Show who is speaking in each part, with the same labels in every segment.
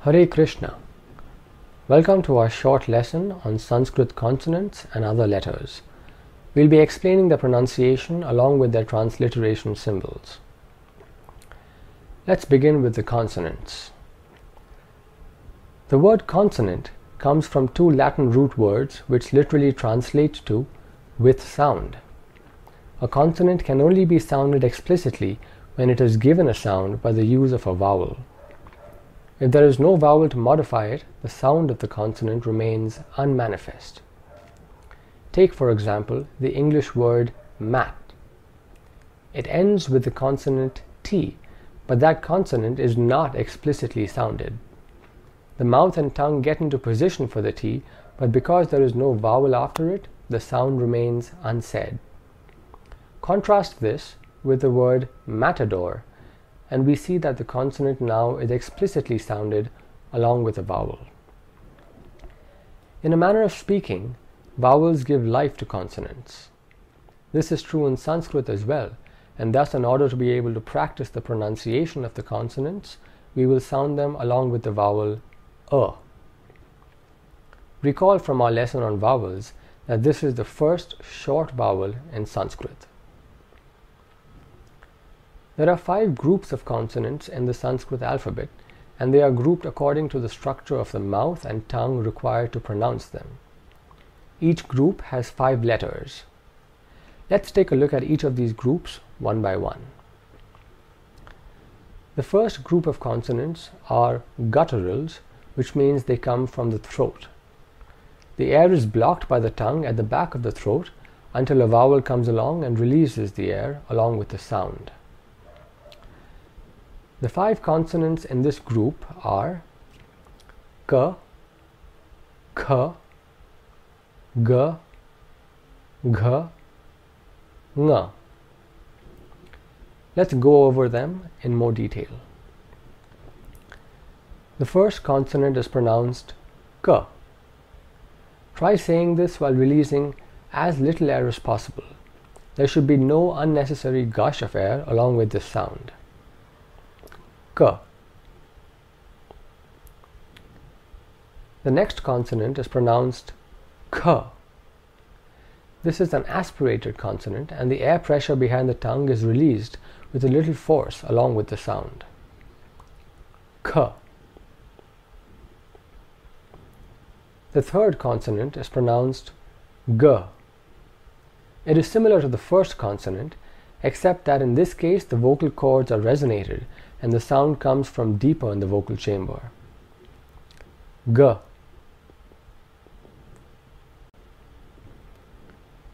Speaker 1: Hare Krishna. Welcome to our short lesson on Sanskrit consonants and other letters. We'll be explaining the pronunciation along with their transliteration symbols. Let's begin with the consonants. The word consonant comes from two Latin root words which literally translate to with sound. A consonant can only be sounded explicitly when it is given a sound by the use of a vowel. If there is no vowel to modify it, the sound of the consonant remains unmanifest. Take, for example, the English word mat. It ends with the consonant T, but that consonant is not explicitly sounded. The mouth and tongue get into position for the T, but because there is no vowel after it, the sound remains unsaid. Contrast this with the word matador, and we see that the consonant now is explicitly sounded along with a vowel. In a manner of speaking, vowels give life to consonants. This is true in Sanskrit as well, and thus in order to be able to practice the pronunciation of the consonants, we will sound them along with the vowel a. Recall from our lesson on vowels that this is the first short vowel in Sanskrit. There are 5 groups of consonants in the Sanskrit alphabet, and they are grouped according to the structure of the mouth and tongue required to pronounce them. Each group has 5 letters. Let's take a look at each of these groups one by one. The first group of consonants are gutturals, which means they come from the throat. The air is blocked by the tongue at the back of the throat until a vowel comes along and releases the air along with the sound. The 5 consonants in this group are k, k, g, gh, ng. Let's go over them in more detail. The first consonant is pronounced k. Try saying this while releasing as little air as possible. There should be no unnecessary gush of air along with this sound. K. The next consonant is pronounced k. This is an aspirated consonant, and the air pressure behind the tongue is released with a little force along with the sound. K. The third consonant is pronounced g. It is similar to the first consonant, except that in this case the vocal cords are resonated and the sound comes from deeper in the vocal chamber. G.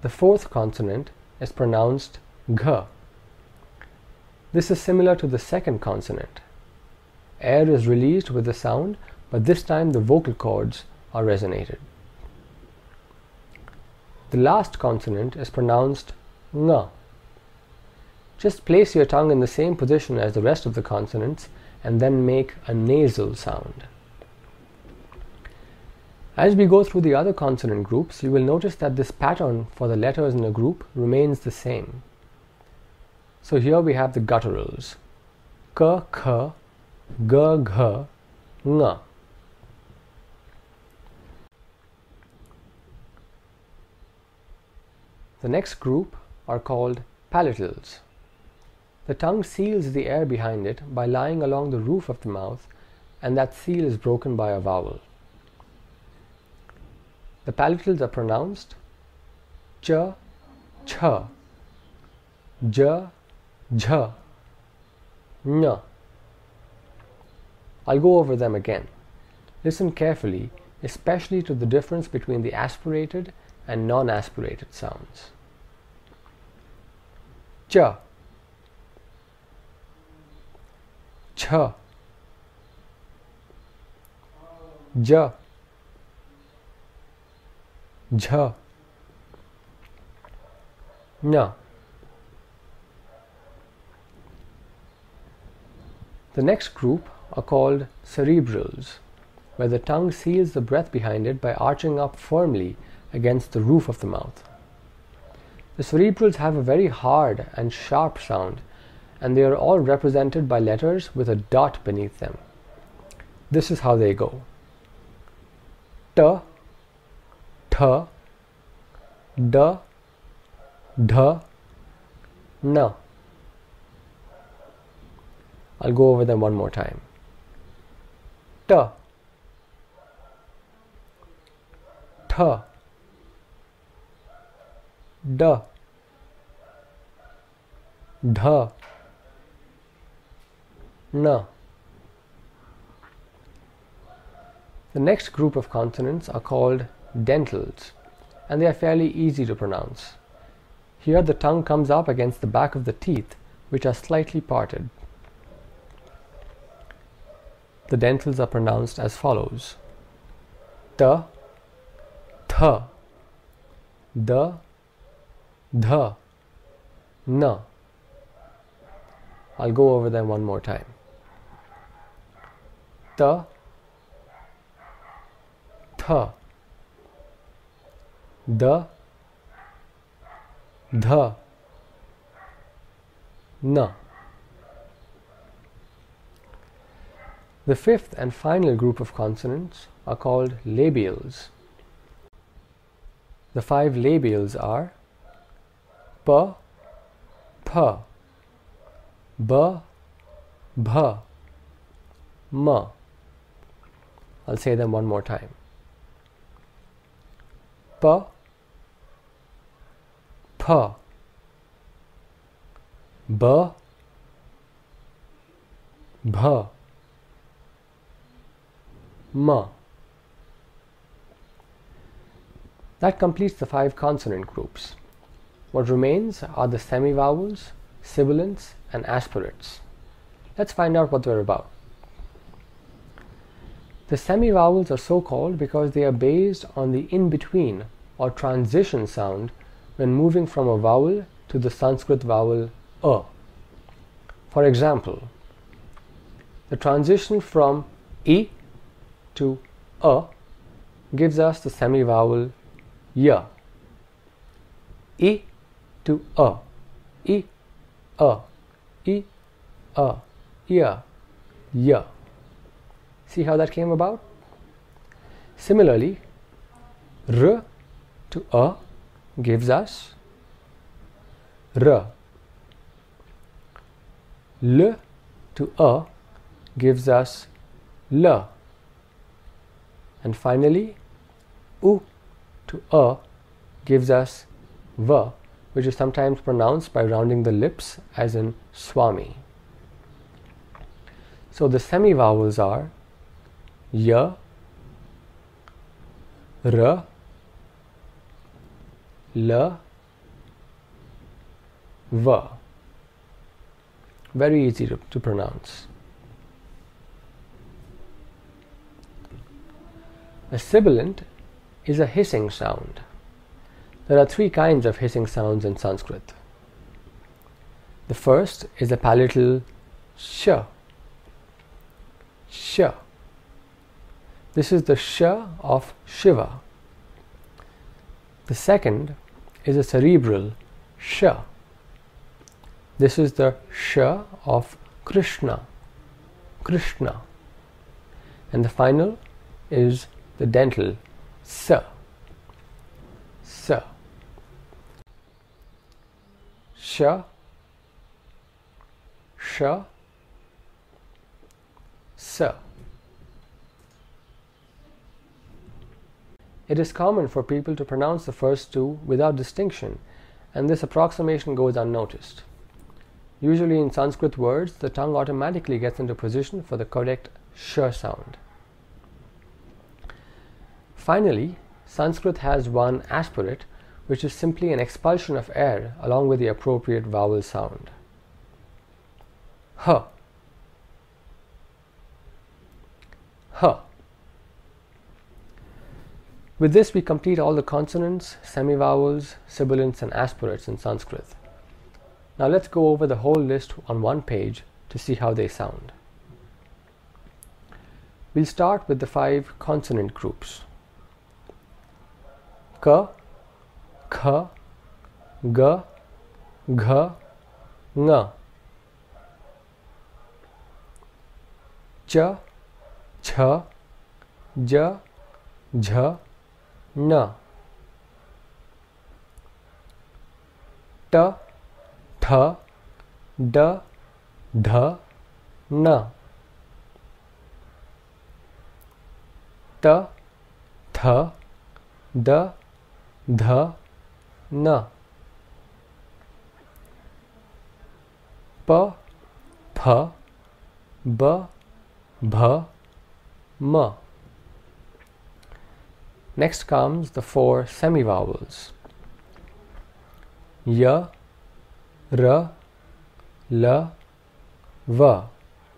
Speaker 1: The fourth consonant is pronounced gh. This is similar to the second consonant. Air is released with the sound, but this time the vocal cords are resonated. The last consonant is pronounced ng. Just place your tongue in the same position as the rest of the consonants and then make a nasal sound. As we go through the other consonant groups, you will notice that this pattern for the letters in a group remains the same. So here we have the gutturals: k, k, g, gh, ng. The next group are called palatals. The tongue seals the air behind it by lying along the roof of the mouth, and that seal is broken by a vowel. The palatals are pronounced ch, ch, j, jh, ny. I'll go over them again. Listen carefully, especially to the difference between the aspirated and non-aspirated sounds. Ch, ch, j, jh, ny. The next group are called cerebrals, where the tongue seals the breath behind it by arching up firmly against the roof of the mouth. The cerebrals have a very hard and sharp sound, and they are all represented by letters with a dot beneath them. This is how they go. T, Th, D, Dh, N. I'll go over them one more time. T, Th, D, Dh, N. The next group of consonants are called dentals, and they are fairly easy to pronounce. Here the tongue comes up against the back of the teeth, which are slightly parted. The dentals are pronounced as follows: T, Th, D, Dh, N. I'll go over them one more time. T, Th, D, Dh, N. The fifth and final group of consonants are called labials. The 5 labials are P, P, B, Bh, M. I'll say them one more time. P, P, B, Bh, M. That completes the 5 consonant groups. What remains are the semivowels, sibilants, and aspirates. Let's find out what they're about. The semivowels are so called because they are based on the in-between or transition sound when moving from a vowel to the Sanskrit vowel a. For example, the transition from I to a gives us the semivowel ya. I to a, I, a, I, a, ya, ya. See how that came about? Similarly, r to a gives us r. L to a gives us l. And finally, u to a gives us v, which is sometimes pronounced by rounding the lips, as in Swami. So the semivowels are ya, r, l, v. Very easy to pronounce. A sibilant is a hissing sound. There are 3 kinds of hissing sounds in Sanskrit. The first is a palatal sh. Sh. This is the sh of Shiva. The second is a cerebral sh. This is the sh of Krishna. Krishna. And the final is the dental s. S. Sh, sh, s. It is common for people to pronounce the first 2 without distinction, and this approximation goes unnoticed. Usually in Sanskrit words, the tongue automatically gets into position for the correct sh sound. Finally, Sanskrit has one aspirate, which is simply an expulsion of air along with the appropriate vowel sound. H. H. With this, we complete all the consonants, semivowels, sibilants, and aspirates in Sanskrit. Now let's go over the whole list on one page to see how they sound. We'll start with the 5 consonant groups. K, K, G, Gh, Ng. Ch, Ch, J, Jh, N. T, Th, D, Dh, N. T, Th, D, Dh, N. P, Ph, B, Bh, M. Next comes the four semivowels. Y, R, L, V.